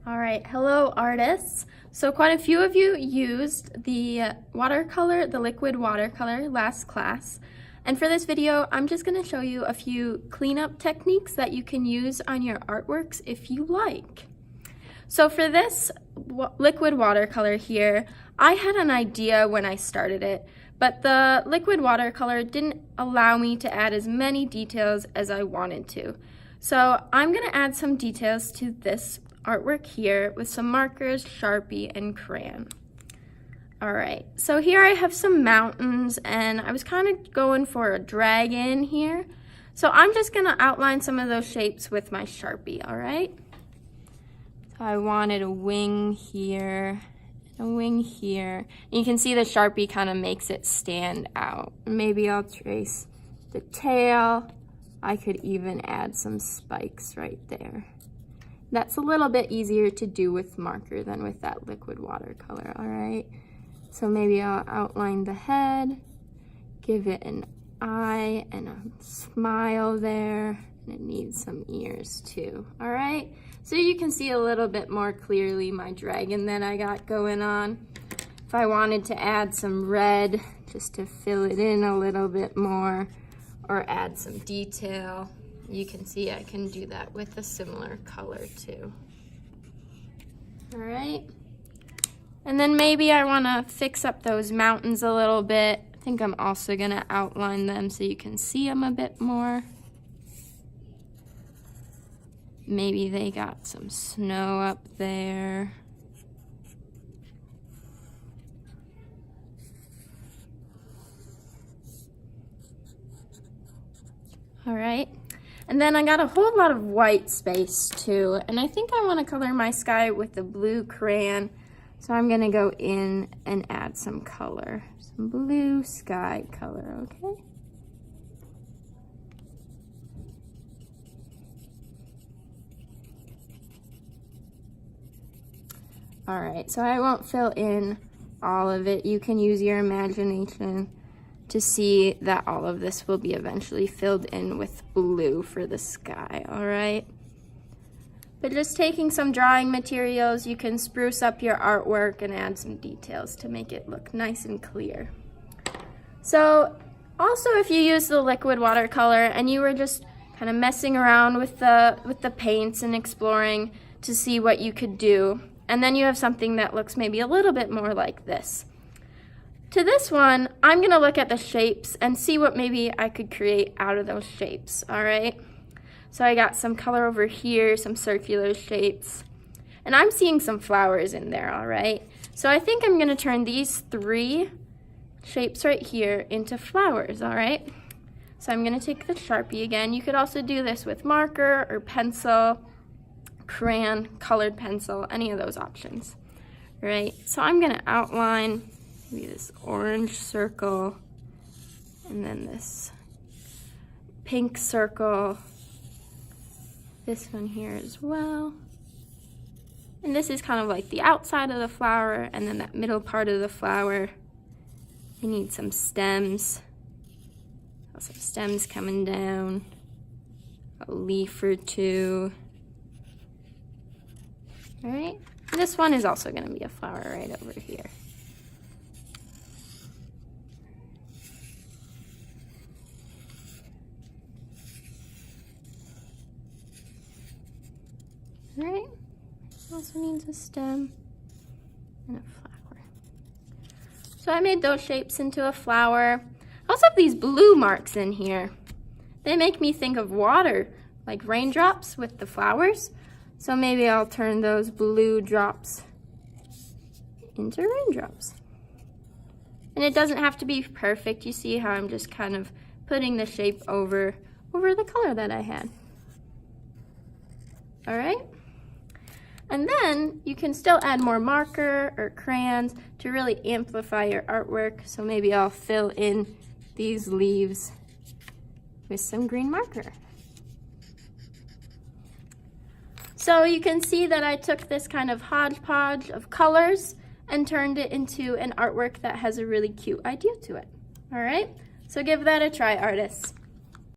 All right, hello artists. So quite a few of you used the watercolor, the liquid watercolor last class. And for this video, I'm just gonna show you a few cleanup techniques that you can use on your artworks if you like. So for this liquid watercolor here, I had an idea when I started it, but the liquid watercolor didn't allow me to add as many details as I wanted to. So I'm gonna add some details to this artwork here with some markers, Sharpie, and crayon. All right, so here I have some mountains and I was kind of going for a dragon here. So I'm just gonna outline some of those shapes with my Sharpie, all right? So I wanted a wing here, a wing here. And you can see the Sharpie kind of makes it stand out. Maybe I'll trace the tail. I could even add some spikes right there. That's a little bit easier to do with marker than with that liquid watercolor, all right? So maybe I'll outline the head, give it an eye and a smile there, and it needs some ears too, all right? So you can see a little bit more clearly my dragon that I got going on. If I wanted to add some red just to fill it in a little bit more or add some detail, you can see I can do that with a similar color too. All right. And then maybe I want to fix up those mountains a little bit. I think I'm also going to outline them so you can see them a bit more. Maybe they got some snow up there. All right. And then I got a whole lot of white space too. And I think I want to color my sky with the blue crayon. So I'm going to go in and add some color, some blue sky color, okay? All right, so I won't fill in all of it. You can use your imagination to see that all of this will be eventually filled in with blue for the sky, all right? But just taking some drawing materials, you can spruce up your artwork and add some details to make it look nice and clear. So also if you use the liquid watercolor and you were just kind of messing around with the paints and exploring to see what you could do, and then you have something that looks maybe a little bit more like this. To this one, I'm gonna look at the shapes and see what maybe I could create out of those shapes, all right? So I got some color over here, some circular shapes, and I'm seeing some flowers in there, all right? So I think I'm gonna turn these three shapes right here into flowers, all right? So I'm gonna take the Sharpie again. You could also do this with marker or pencil, crayon, colored pencil, any of those options, all right? So I'm gonna outline maybe this orange circle, and then this pink circle, this one here as well. And this is kind of like the outside of the flower, and then that middle part of the flower. We need some stems. Some stems coming down, a leaf or two. All right, this one is also gonna be a flower right over here. All right, also needs a stem and a flower. So I made those shapes into a flower. I also have these blue marks in here. They make me think of water, like raindrops with the flowers. So maybe I'll turn those blue drops into raindrops. And it doesn't have to be perfect. You see how I'm just kind of putting the shape over the color that I had. All right? And then you can still add more marker or crayons to really amplify your artwork. So maybe I'll fill in these leaves with some green marker. So you can see that I took this kind of hodgepodge of colors and turned it into an artwork that has a really cute idea to it. All right, so give that a try, artists.